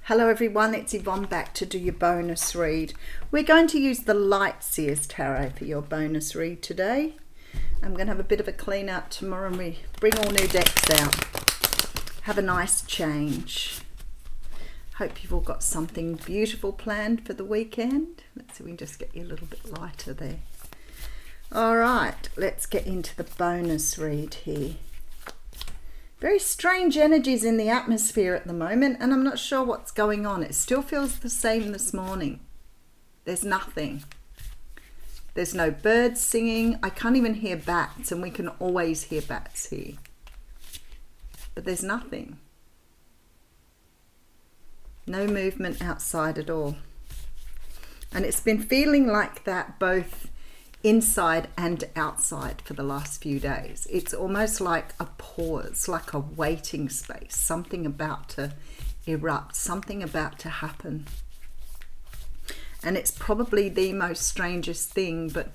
Hello everyone, it's Yvonne back to do your bonus read. We're going to use the Light Seers Tarot for your bonus read today. I'm going to have a bit of a clean out tomorrow and we bring all new decks out. Have a nice change. Hope you've all got something beautiful planned for the weekend. Let's see if we can just get you a little bit lighter there. Alright, let's get into the bonus read here. Very strange energies in the atmosphere at the moment, and I'm not sure what's going on. It still feels the same this morning. There's nothing. There's no birds singing. I can't even hear bats, and we can always hear bats here. But there's nothing. No movement outside at all. And it's been feeling like that both inside and outside for the last few days. It's almost like a pause, like a waiting space, something about to erupt, something about to happen. And it's probably the most strangest thing, but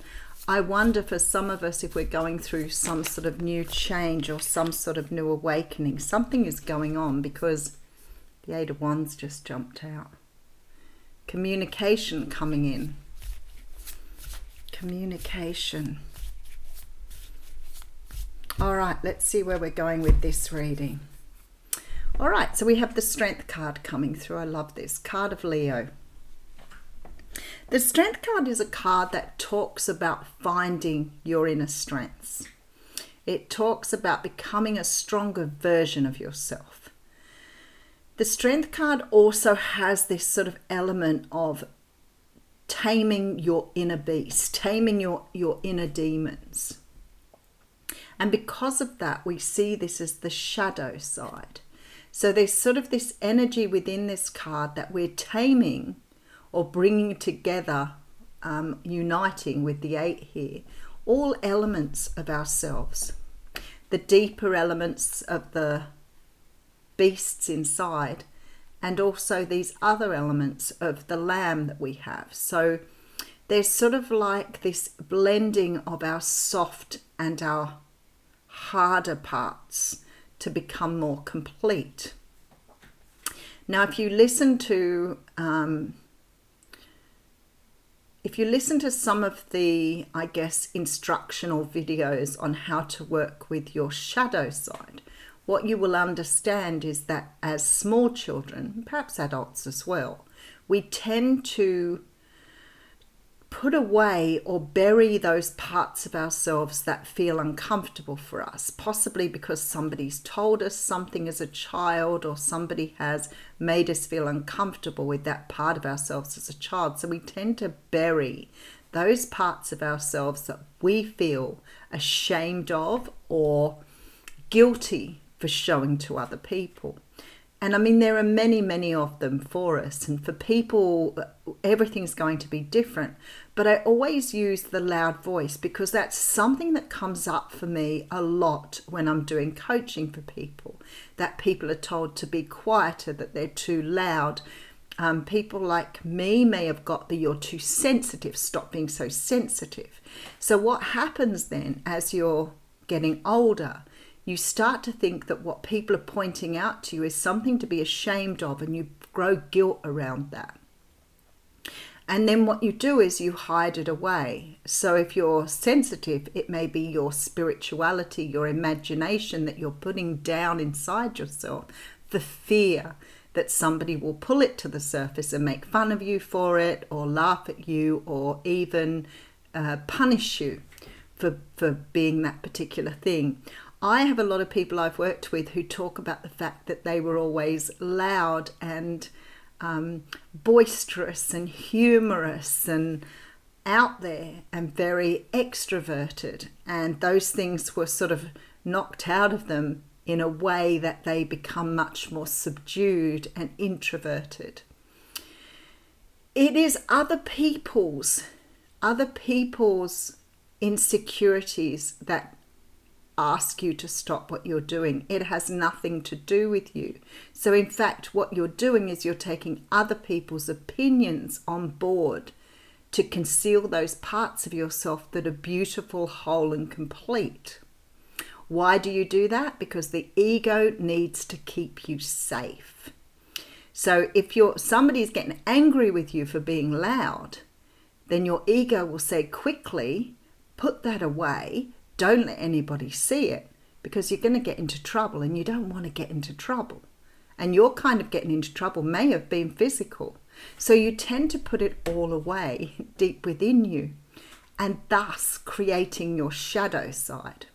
I wonder for some of us if we're going through some sort of new change or some sort of new awakening. Something is going on because the Eight of Wands just jumped out. Communication coming in. Communication. All right, let's see where we're going with this reading. All right, so we have the Strength card coming through. I love this card of Leo. The Strength card is a card that talks about finding your inner strengths. It talks about becoming a stronger version of yourself. The Strength card also has this sort of element of taming your inner beast, taming your inner demons. And because of that, we see this as the shadow side. So there's sort of this energy within this card that we're taming or bringing together, uniting with the 8 here, all elements of ourselves. The deeper elements of the beasts inside, and also these other elements of the lamb that we have. So there's sort of like this blending of our soft and our harder parts to become more complete. Now, if you listen to some of the, I guess, instructional videos on how to work with your shadow side, what you will understand is that as small children, perhaps adults as well, we tend to put away or bury those parts of ourselves that feel uncomfortable for us, possibly because somebody's told us something as a child or somebody has made us feel uncomfortable with that part of ourselves as a child. So we tend to bury those parts of ourselves that we feel ashamed of or guilty for showing to other people. And I mean, there are many, many of them for us. And for people, everything's going to be different. But I always use the loud voice because that's something that comes up for me a lot when I'm doing coaching for people. That people are told to be quieter, that they're too loud. People like me may have got the "you're too sensitive, stop being so sensitive." So what happens then as you're getting older, you start to think that what people are pointing out to you is something to be ashamed of, and you grow guilt around that. And then what you do is you hide it away. So if you're sensitive, it may be your spirituality, your imagination that you're putting down inside yourself, the fear that somebody will pull it to the surface and make fun of you for it, or laugh at you, or even punish you for being that particular thing. I have a lot of people I've worked with who talk about the fact that they were always loud and boisterous and humorous and out there and very extroverted. And those things were sort of knocked out of them in a way that they become much more subdued and introverted. It is other people's insecurities that ask you to stop what you're doing. It has nothing to do with you. So in fact, what you're doing is you're taking other people's opinions on board to conceal those parts of yourself that are beautiful, whole, and complete. Why do you do that? Because the ego needs to keep you safe. So if somebody's getting angry with you for being loud, then your ego will say quickly, put that away, don't let anybody see it, because you're going to get into trouble and you don't want to get into trouble. And your kind of getting into trouble may have been physical. So you tend to put it all away deep within you, and thus creating your shadow side.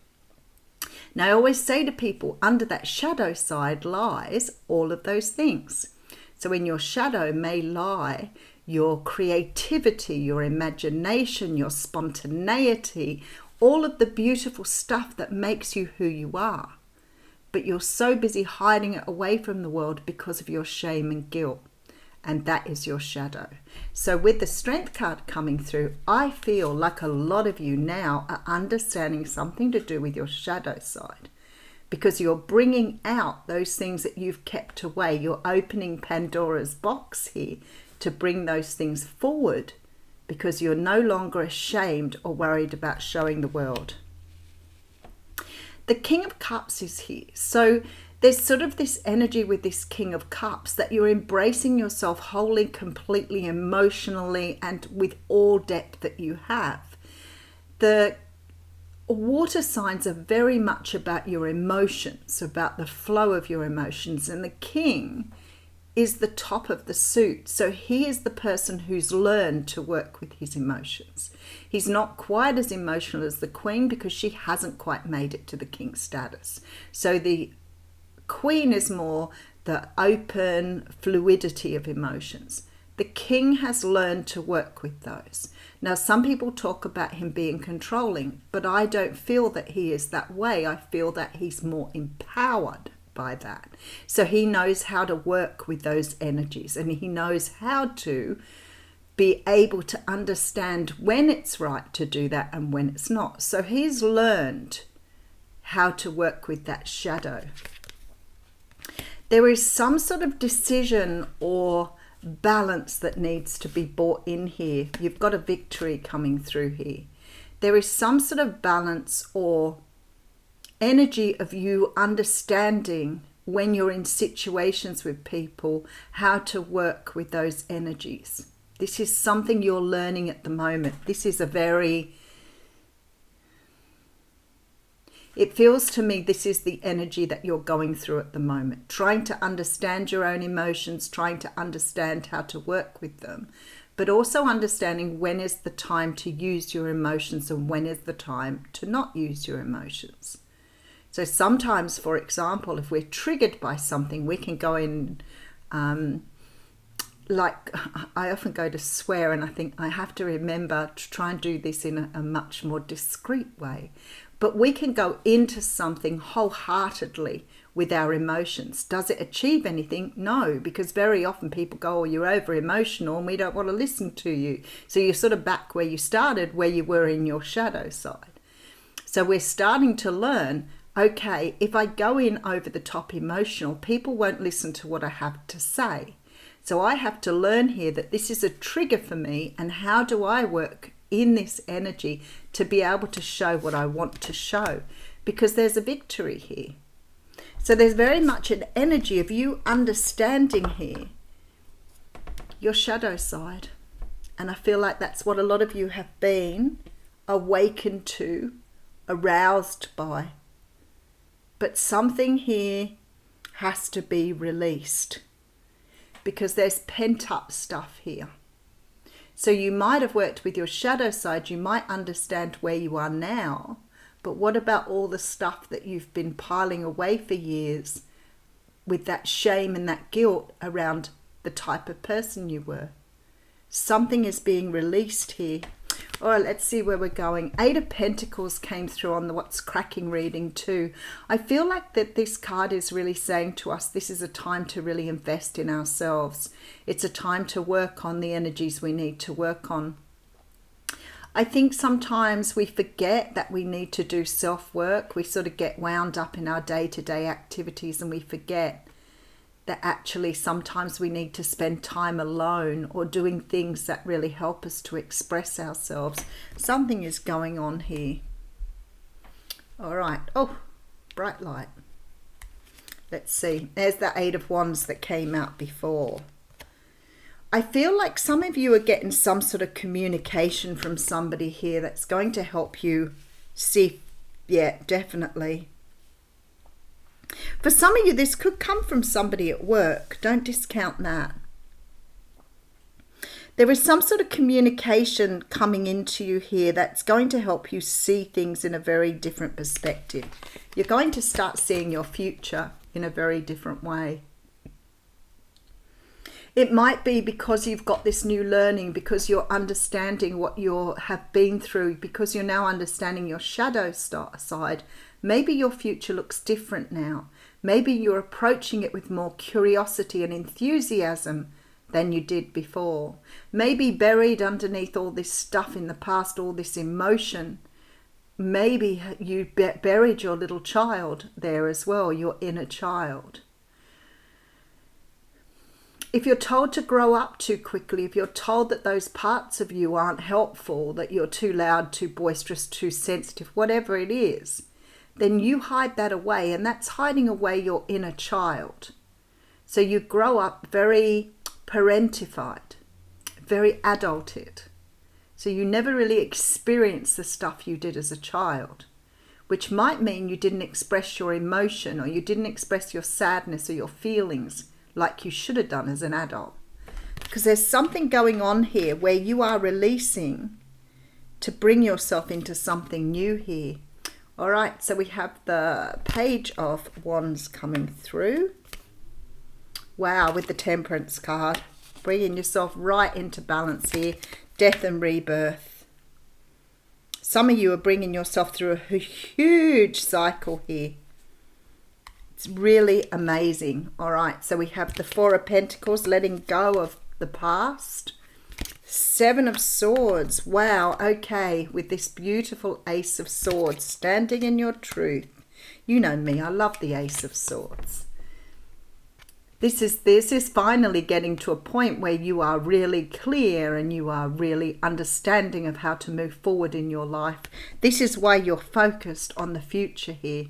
Now, I always say to people, under that shadow side lies all of those things. So in your shadow may lie your creativity, your imagination, your spontaneity, all of the beautiful stuff that makes you who you are. But you're so busy hiding it away from the world because of your shame and guilt. And that is your shadow. So with the Strength card coming through, I feel like a lot of you now are understanding something to do with your shadow side, because you're bringing out those things that you've kept away. You're opening Pandora's box here to bring those things forward, because you're no longer ashamed or worried about showing the world. The King of Cups is here. So there's sort of this energy with this King of Cups that you're embracing yourself wholly, completely, emotionally, and with all depth that you have. The water signs are very much about your emotions, about the flow of your emotions. And the King is the top of the suit. So he is the person who's learned to work with his emotions. He's not quite as emotional as the Queen because she hasn't quite made it to the King status. So the Queen is more the open fluidity of emotions. The King has learned to work with those. Now, some people talk about him being controlling, but I don't feel that he is that way. I feel that he's more empowered by that. So he knows how to work with those energies, and he knows how to be able to understand when it's right to do that and when it's not. So he's learned how to work with that shadow. There is some sort of decision or balance that needs to be brought in here. You've got a victory coming through here. There is some sort of balance or energy of you understanding when you're in situations with people how to work with those energies. This is something you're learning at the moment. This is it feels to me this is the energy that you're going through at the moment, trying to understand your own emotions, trying to understand how to work with them, but also understanding when is the time to use your emotions and when is the time to not use your emotions. So sometimes, for example, if we're triggered by something, we can go in, like I often go to swear, and I think I have to remember to try and do this in a much more discreet way. But we can go into something wholeheartedly with our emotions. Does it achieve anything? No, because very often people go, oh, you're over emotional and we don't want to listen to you. So you're sort of back where you started, where you were in your shadow side. So we're starting to learn, okay, if I go in over the top emotional, people won't listen to what I have to say. So I have to learn here that this is a trigger for me, and how do I work in this energy to be able to show what I want to show, because there's a victory here. So there's very much an energy of you understanding here your shadow side, and I feel like that's what a lot of you have been awakened to, aroused by. But something here has to be released because there's pent up stuff here. So you might have worked with your shadow side, you might understand where you are now, but what about all the stuff that you've been piling away for years with that shame and that guilt around the type of person you were? Something is being released here. All right, let's see where we're going. 8 of Pentacles came through on the What's Cracking reading too. I feel like that this card is really saying to us, this is a time to really invest in ourselves. It's a time to work on the energies we need to work on. I think sometimes we forget that we need to do self-work. We sort of get wound up in our day-to-day activities and we forget that actually sometimes we need to spend time alone or doing things that really help us to express ourselves. Something is going on here. All right. Oh, bright light. Let's see. There's the Eight of Wands that came out before. I feel like some of you are getting some sort of communication from somebody here that's going to help you see. Yeah, definitely. For some of you, this could come from somebody at work. Don't discount that. There is some sort of communication coming into you here that's going to help you see things in a very different perspective. You're going to start seeing your future in a very different way. It might be because you've got this new learning, because you're understanding what you have been through, because you're now understanding your shadow side. Maybe your future looks different now. Maybe you're approaching it with more curiosity and enthusiasm than you did before. Maybe buried underneath all this stuff in the past, all this emotion, maybe you buried your little child there as well, your inner child. If you're told to grow up too quickly, if you're told that those parts of you aren't helpful, that you're too loud, too boisterous, too sensitive, whatever it is, then you hide that away, and that's hiding away your inner child. So you grow up very parentified, very adulted. So you never really experience the stuff you did as a child, which might mean you didn't express your emotion, or you didn't express your sadness or your feelings like you should have done as an adult. Because there's something going on here where you are releasing to bring yourself into something new here. All right, so we have the Page of Wands coming through. Wow, with the Temperance card. Bringing yourself right into balance here. Death and rebirth. Some of you are bringing yourself through a huge cycle here. It's really amazing. All right, so we have the Four of Pentacles, letting go of the past. Seven of Swords. Wow, okay, with this beautiful Ace of Swords, standing in your truth. You know me, I love the Ace of Swords. This is finally getting to a point where you are really clear and you are really understanding of how to move forward in your life. This is why you're focused on the future here,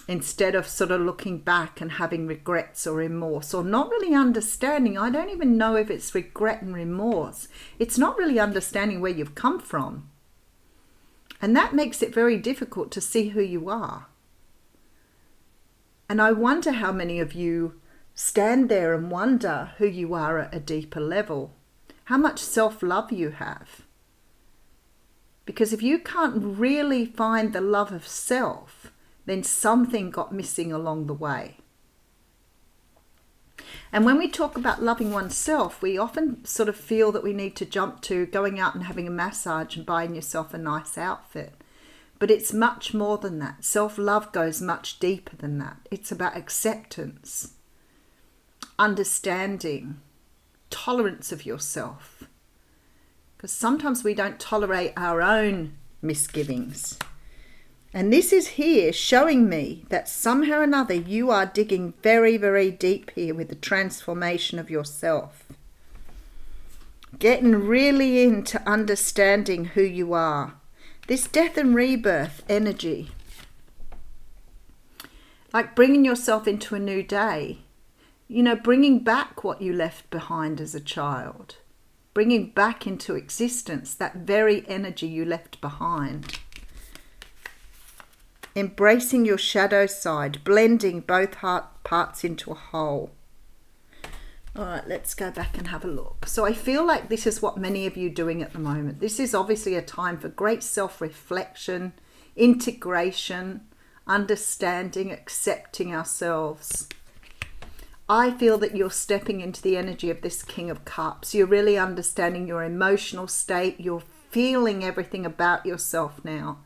instead of sort of looking back and having regrets or remorse, or not really understanding. I don't even know if it's regret and remorse. It's not really understanding where you've come from. And that makes it very difficult to see who you are. And I wonder how many of you stand there and wonder who you are at a deeper level, how much self-love you have. Because if you can't really find the love of self, then something got missing along the way. And when we talk about loving oneself, we often sort of feel that we need to jump to going out and having a massage and buying yourself a nice outfit. But it's much more than that. Self-love goes much deeper than that. It's about acceptance, understanding, tolerance of yourself. Because sometimes we don't tolerate our own misgivings. And this is here showing me that somehow or another you are digging very, very deep here with the transformation of yourself. Getting really into understanding who you are. This death and rebirth energy. Like bringing yourself into a new day. You know, bringing back what you left behind as a child. Bringing back into existence that very energy you left behind. Embracing your shadow side, blending both parts into a whole. All right, let's go back and have a look. So I feel like this is what many of you are doing at the moment. This is obviously a time for great self-reflection, integration, understanding, accepting ourselves. I feel that you're stepping into the energy of this King of Cups. You're really understanding your emotional state. You're feeling everything about yourself now.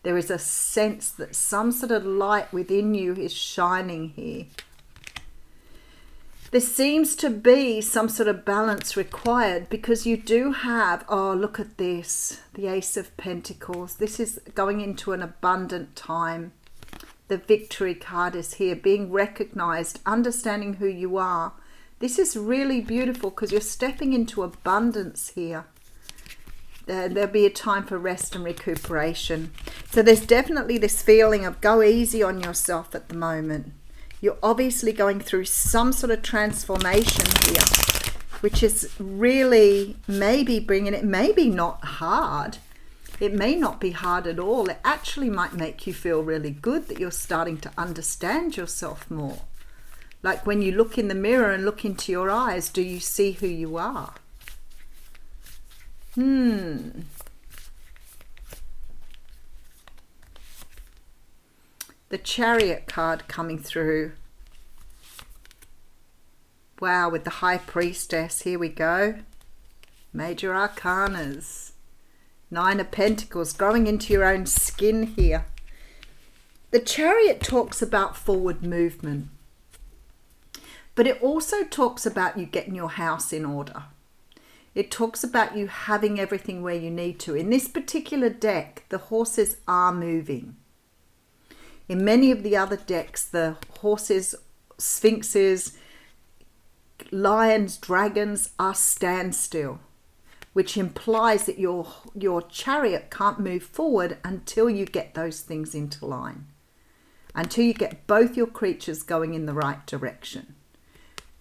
There is a sense that some sort of light within you is shining here. There seems to be some sort of balance required because you do have, oh, look at this, the Ace of Pentacles. This is going into an abundant time. The Victory card is here, being recognized, understanding who you are. This is really beautiful because you're stepping into abundance here. There'll be a time for rest and recuperation. So there's definitely this feeling of go easy on yourself at the moment. You're obviously going through some sort of transformation here, which is really maybe bringing it, maybe not hard. It may not be hard at all. It actually might make you feel really good that you're starting to understand yourself more. Like when you look in the mirror and look into your eyes, do you see who you are? The Chariot card coming through. Wow, with the High Priestess, here we go. Major Arcanas. 9 of Pentacles, growing into your own skin here. The Chariot talks about forward movement, but it also talks about you getting your house in order. It talks about you having everything where you need to. In this particular deck, the horses are moving. In many of the other decks, the horses, sphinxes, lions, dragons are standstill, which implies that your chariot can't move forward until you get those things into line, until you get both your creatures going in the right direction.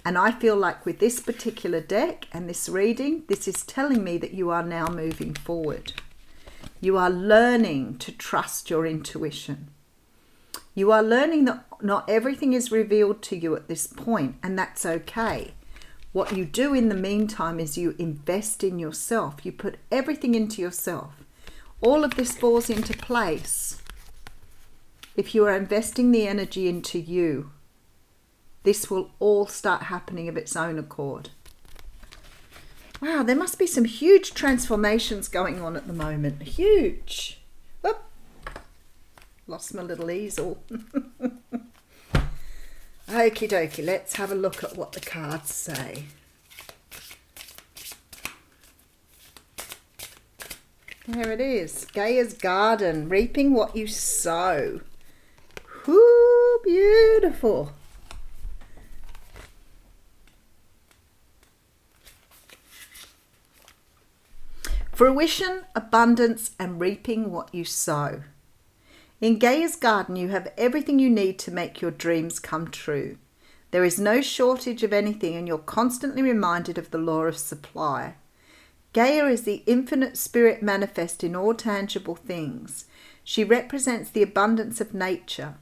And I feel like with this particular deck and this reading, this is telling me that you are now moving forward. You are learning to trust your intuition. You are learning that not everything is revealed to you at this point, and that's okay. What you do in the meantime is you invest in yourself. You put everything into yourself. All of this falls into place if you are investing the energy into you. This will all start happening of its own accord. Wow, there must be some huge transformations going on at the moment. Huge. Oop. Lost my little easel. Okie dokie, let's have a look at what the cards say. There it is. Gaia's Garden, reaping what you sow. Whoo, beautiful. Fruition, abundance, and reaping what you sow. In Gaia's Garden, you have everything you need to make your dreams come true. There is no shortage of anything, and you're constantly reminded of the law of supply. Gaia is the infinite spirit manifest in all tangible things. She represents the abundance of nature.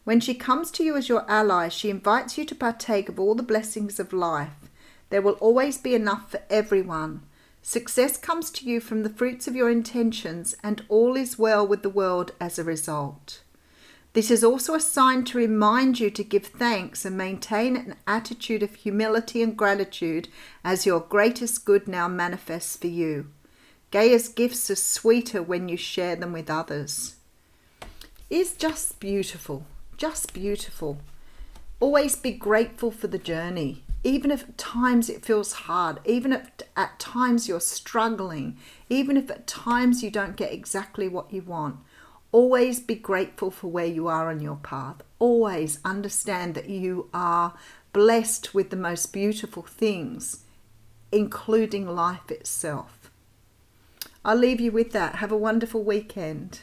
When she comes to you as your ally, she invites you to partake of all the blessings of life. There will always be enough for everyone. Success comes to you from the fruits of your intentions, and all is well with the world as a result. This is also a sign to remind you to give thanks and maintain an attitude of humility and gratitude as your greatest good now manifests for you. Gaia's gifts are sweeter when you share them with others. It's just beautiful, just beautiful. Always be grateful for the journey. Even if at times it feels hard, even if at times you're struggling, even if at times you don't get exactly what you want, always be grateful for where you are on your path. Always understand that you are blessed with the most beautiful things, including life itself. I'll leave you with that. Have a wonderful weekend.